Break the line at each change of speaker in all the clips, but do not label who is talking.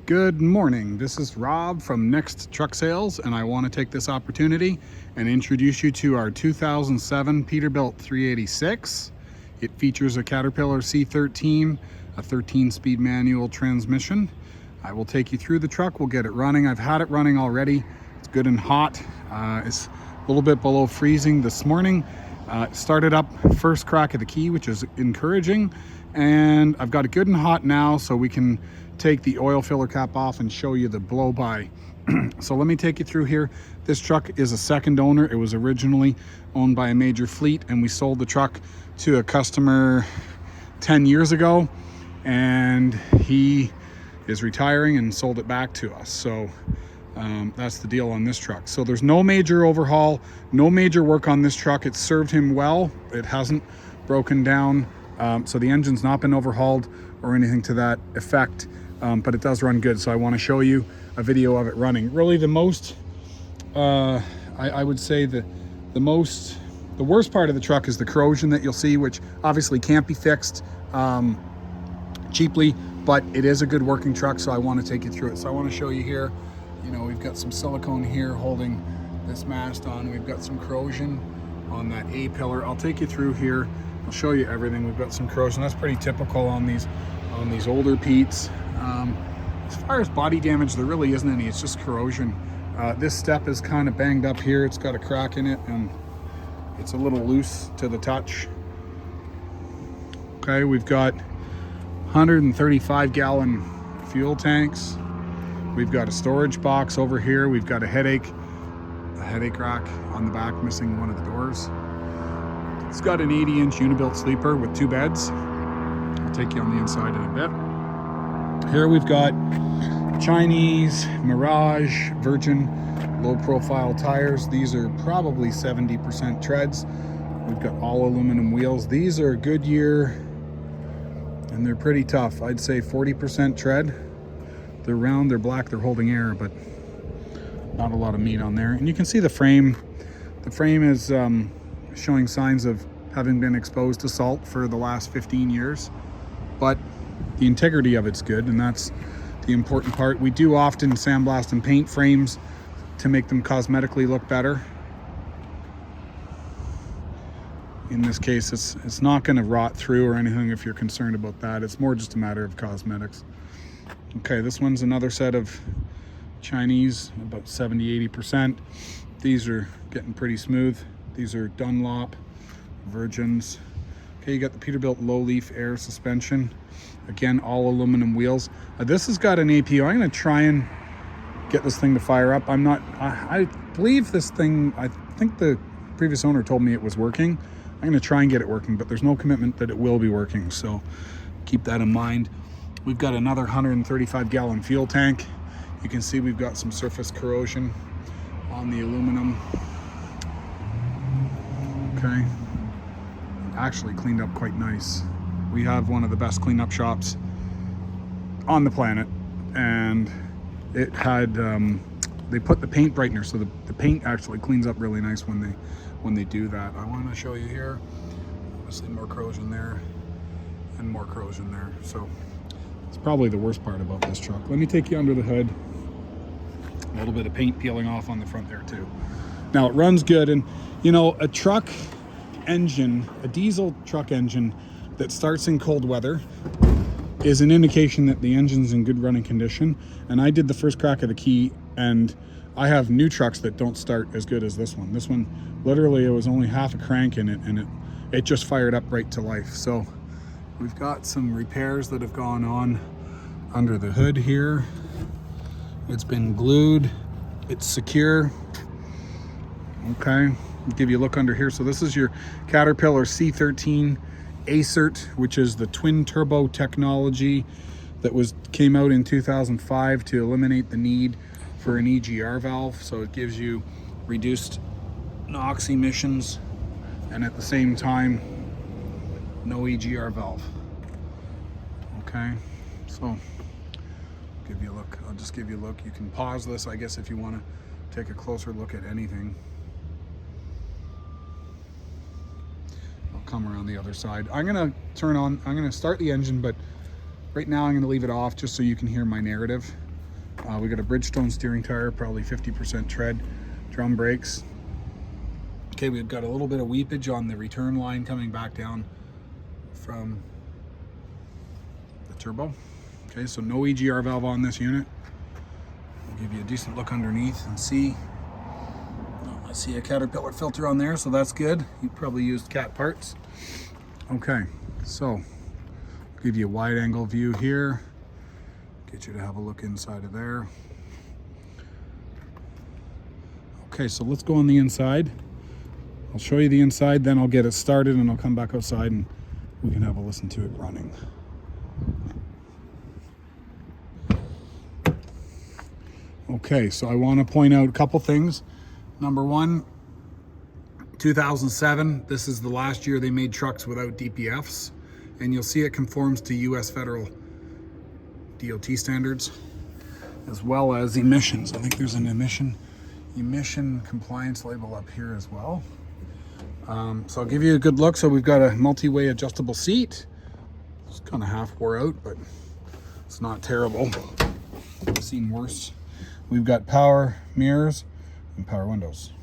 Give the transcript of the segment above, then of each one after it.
Good morning. This is Rob from Next Truck Sales, and I want to take this opportunity and introduce you to our 2007 Peterbilt 386. It features a Caterpillar C13, a 13-speed manual transmission. I will take you through the truck. We'll get it running. I've had it running already. It's good and hot. It's a little bit below freezing this morning. Started up first crack of the key, which is encouraging. And I've got it good and hot now, so we can take the oil filler cap off and show you the blow by. So let me take you through here. This truck is a second owner. It was originally owned by a major fleet, and we sold the truck to a customer 10 years ago, and he is retiring and sold it back to us. So that's the deal on this truck. So there's no major overhaul, no major work on this truck. It's served him well. It hasn't broken down. So the engine's not been overhauled or anything to that effect, but it does run good. So I want to show you a video of it running. Really the most, I would say the worst part of the truck is the corrosion that you'll see, which obviously can't be fixed cheaply, but it is a good working truck. So I want to take you through it. So I want to show you here, you know, we've got some silicone here holding this mast on. We've got some corrosion on that A pillar. I'll take you through here. I'll show you everything. We've got some corrosion. That's pretty typical on these older Peets. As far as body damage, there really isn't any. It's just corrosion. This step is kind of banged up here. It's got a crack in it, and it's a little loose to the touch. Okay, we've got 135-gallon fuel tanks. We've got a storage box over here. We've got a headache rack on the back, missing one of the doors. It's got an 80-inch Unibilt sleeper with 2 beds. I'll take you on the inside in a bit. Here we've got Chinese, Mirage, Virgin, low-profile tires. These are probably 70% treads. We've got all aluminum wheels. These are Goodyear, and they're pretty tough. I'd say 40% tread. They're round, they're black, they're holding air, but not a lot of meat on there. And you can see the frame. The frame is showing signs of having been exposed to salt for the last 15 years, but the integrity of it's good, and that's the important part. We do often sandblast and paint frames to make them cosmetically look better. In this case, it's not going to rot through or anything if you're concerned about that. It's more just a matter of cosmetics. Okay, this one's another set of Chinese, about 70-80%. These are getting pretty smooth. These are Dunlop Virgins. Okay, you got the Peterbilt low leaf air suspension. Again, all aluminum wheels. This has got an APU. I'm going to try and get this thing to fire up. I believe this thing, I think the previous owner told me it was working. I'm going to try and get it working, but there's no commitment that it will be working, so keep that in mind. We've got another 135-gallon fuel tank. You can see we've got some surface corrosion on the aluminum. Okay, actually cleaned up quite nice. We have one of the best cleanup shops on the planet, and it had they put the paint brightener, so the paint actually cleans up really nice when they do that. I want to show you here, obviously more corrosion there and more corrosion there. So it's probably the worst part about this truck. Let me take you under the hood. A little bit of paint peeling off on the front there too. Now it runs good, and you know, a truck engine, a diesel truck engine that starts in cold weather is an indication that the engine's in good running condition. And I did the first crack of the key, and I have new trucks that don't start as good as this one. This one, literally, it was only half a crank in it, and it just fired up right to life. So we've got some repairs that have gone on under the hood here. It's been glued, it's secure. Okay, I'll give you a look under here. So this is your Caterpillar C13 ACERT, which is the twin turbo technology that came out in 2005 to eliminate the need for an EGR valve. So it gives you reduced NOx emissions, and at the same time, no EGR valve. Okay, so give you a look. I'll just give you a look. You can pause this, I guess, if you want to take a closer look at anything. I'll come around the other side. I'm going to start the engine, but right now I'm going to leave it off just so you can hear my narrative. We got a Bridgestone steering tire, probably 50% tread, drum brakes. Okay, we've got a little bit of weepage on the return line coming back down from the turbo. Okay, so no EGR valve on this unit. I'll give you a decent look underneath and see. Oh, I see a Caterpillar filter on there, so that's good. You probably used Cat parts. Okay, so I'll give you a wide angle view here. Get you to have a look inside of there. Okay, so let's go on the inside. I'll show you the inside, then I'll get it started and I'll come back outside and we can have a listen to it running. Okay, so I want to point out a couple things. Number one, 2007, this is the last year they made trucks without DPFs, and you'll see it conforms to US federal DOT standards, as well as emissions. I think there's an emission compliance label up here as well. So I'll give you a good look. So we've got a multi-way adjustable seat. It's kind of half wore out, but it's not terrible. I've seen worse. We've got power mirrors and power windows.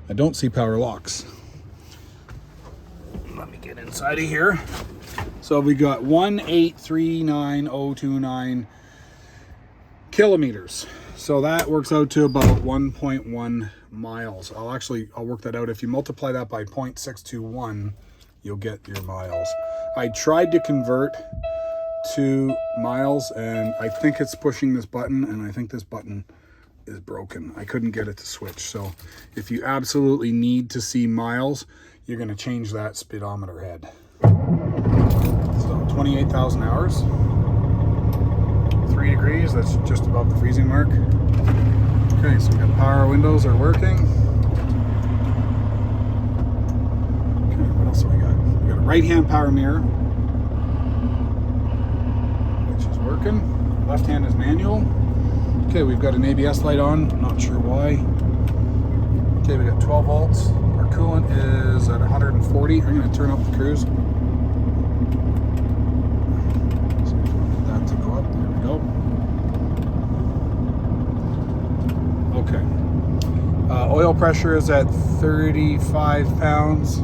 I don't see power locks. Let me get inside of here. So we got 1,839,029 kilometers. So that works out to about 1.1 miles. I'll work that out. If you multiply that by 0.621, you'll get your miles. I tried to convert to miles and I think it's pushing this button, and I think this button is broken. I couldn't get it to switch. So if you absolutely need to see miles, you're going to change that speedometer head. So 28,000 hours, 3 degrees, that's just above the freezing mark. Okay, so we got power windows are working. Okay, what else do we got? We got a right-hand power mirror, which is working. Left hand is manual. Okay, we've got an ABS light on, I'm not sure why. Okay, we got 12 volts. Our coolant is at 140. I'm going to turn up the cruise. So get that to go up. There we go. Okay. Oil pressure is at 35 pounds.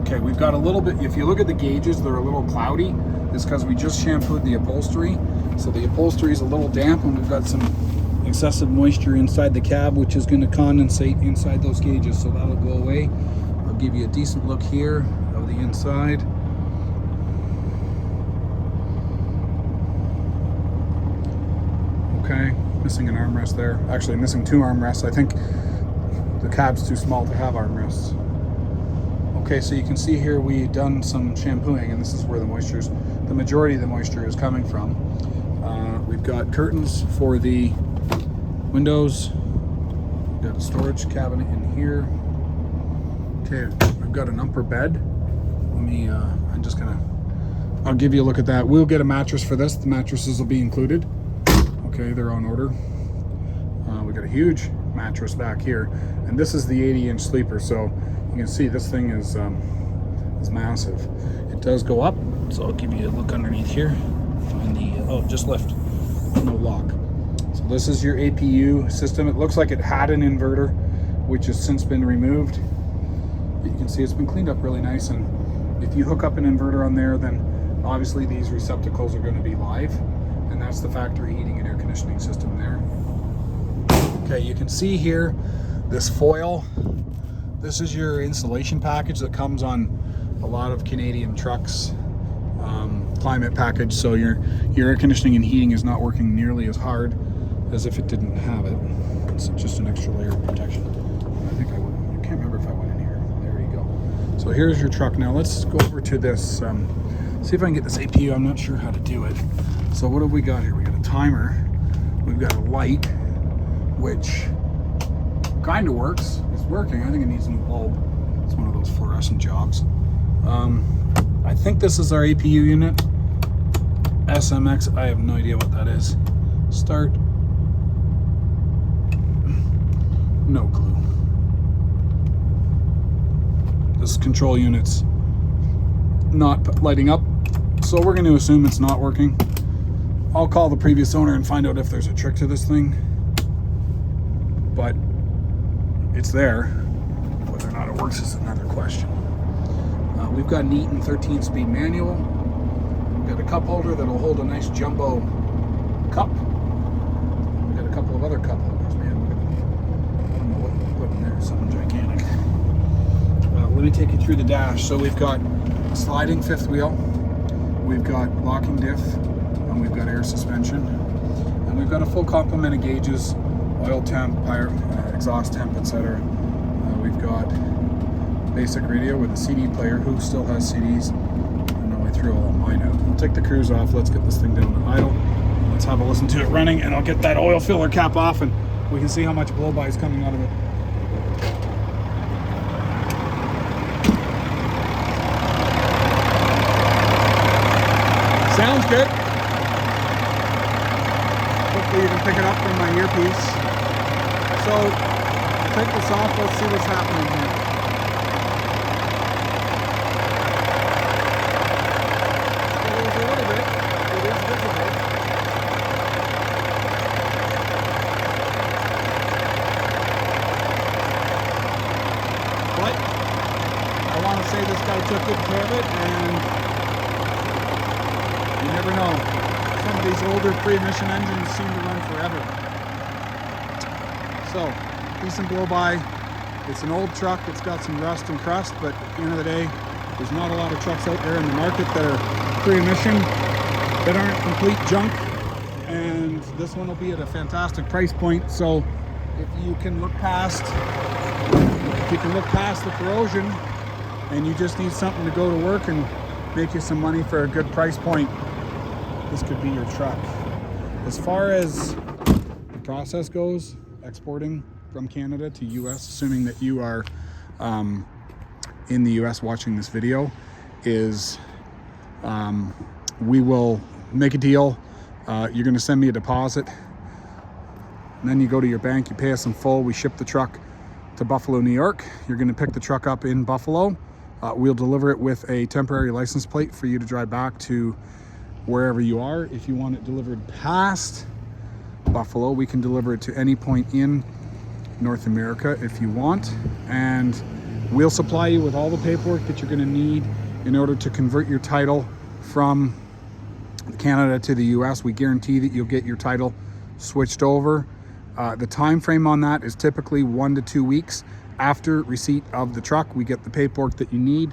Okay, we've got a little bit, if you look at the gauges, they're a little cloudy. It's because we just shampooed the upholstery. So the upholstery is a little damp and we've got some excessive moisture inside the cab, which is going to condensate inside those gauges. So that'll go away. I'll give you a decent look here of the inside. Okay, missing an armrest there. Actually missing 2 armrests. I think the cab's too small to have armrests. Okay, so you can see here we've done some shampooing, and this is where the majority of the moisture is coming from. We've got curtains for the windows. We've got a storage cabinet in here. Okay, we've got an upper bed. I'll give you a look at that. We'll get a mattress for this. The mattresses will be included. Okay, they're on order. We've got a huge mattress back here, and this is the 80-inch sleeper, so you can see this thing is massive. It does go up, so I'll give you a look underneath here. Find the, just lift, no lock. So this is your APU system. It looks like it had an inverter, which has since been removed. But you can see it's been cleaned up really nice, and if you hook up an inverter on there, then obviously these receptacles are going to be live, and that's the factory heating and air conditioning system there. Okay, you can see here this foil. This is your insulation package that comes on a lot of Canadian trucks, climate package, so your air conditioning and heating is not working nearly as hard as if it didn't have it. It's just an extra layer of protection. I think I can't remember if I went in here. There you go. So here's your truck. Now let's go over to this, see if I can get this APU. I'm not sure how to do it. So what have we got here? We got a timer. We've got a light, which kind of works. It's working. I think it needs a new bulb. It's one of those fluorescent jobs. I think this is our APU unit. SMX, I have no idea what that is. Start. No clue. This control unit's not lighting up, so we're going to assume it's not working. I'll call the previous owner and find out if there's a trick to this thing, but it's there. Whether or not it works is another question. We've got an Eaton 13-speed manual. We've got a cup holder that'll hold a nice jumbo cup. We've got a couple of other cup holders, man. I don't know what you put in there, something gigantic. Let me take you through the dash. So we've got a sliding fifth wheel, we've got locking diff, and we've got air suspension. And we've got a full complement of gauges, oil temp, exhaust temp, etc. We've got basic radio with a CD player. Who still has CDs? I know I threw all mine out. We'll take the cruise off. Let's get this thing down to idle. Let's have a listen to it running, and I'll get that oil filler cap off, and we can see how much blow-by is coming out of it. Sounds good. Hopefully you can pick it up from my earpiece. So, take this off. Let's see what's happening here. But I want to say this guy took good care of it, and you never know. Some of these older pre-emission engines seem to run forever. So, decent blow-by. It's an old truck. It's got some rust and crust, but at the end of the day, there's not a lot of trucks out there in the market that are pre-emission, that aren't complete junk. And this one will be at a fantastic price point. So, if you can look past the corrosion, and you just need something to go to work and make you some money for a good price point, this could be your truck. As far as the process goes, exporting from Canada to US, assuming that you are in the US watching this video, is we will make a deal. You're going to send me a deposit, and then you go to your bank, you pay us in full, we ship the truck to Buffalo, New York. You're going to pick the truck up in Buffalo. We'll deliver it with a temporary license plate for you to drive back to wherever you are. If you want it delivered past Buffalo, we can deliver it to any point in North America if you want, and we'll supply you with all the paperwork that you're going to need in order to convert your title from Canada to the US. We guarantee that you'll get your title switched over. The time frame on that is typically 1 to 2 weeks after receipt of the truck. We get the paperwork that you need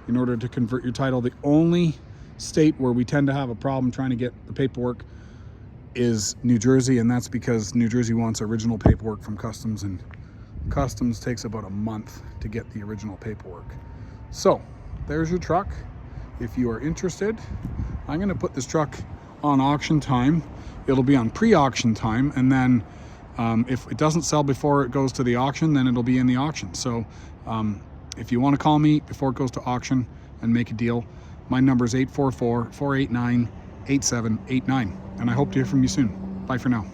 in order to convert your title. The only state where we tend to have a problem trying to get the paperwork is New Jersey, and that's because New Jersey wants original paperwork from customs, and customs takes about a month to get the original paperwork. So there's your truck. If you are interested, I'm going to put this truck on auction time. It'll be on pre-auction time, and then if it doesn't sell before it goes to the auction, then it'll be in the auction. So if you want to call me before it goes to auction and make a deal, my number is 844-489-8789, and I hope to hear from you soon. Bye for now.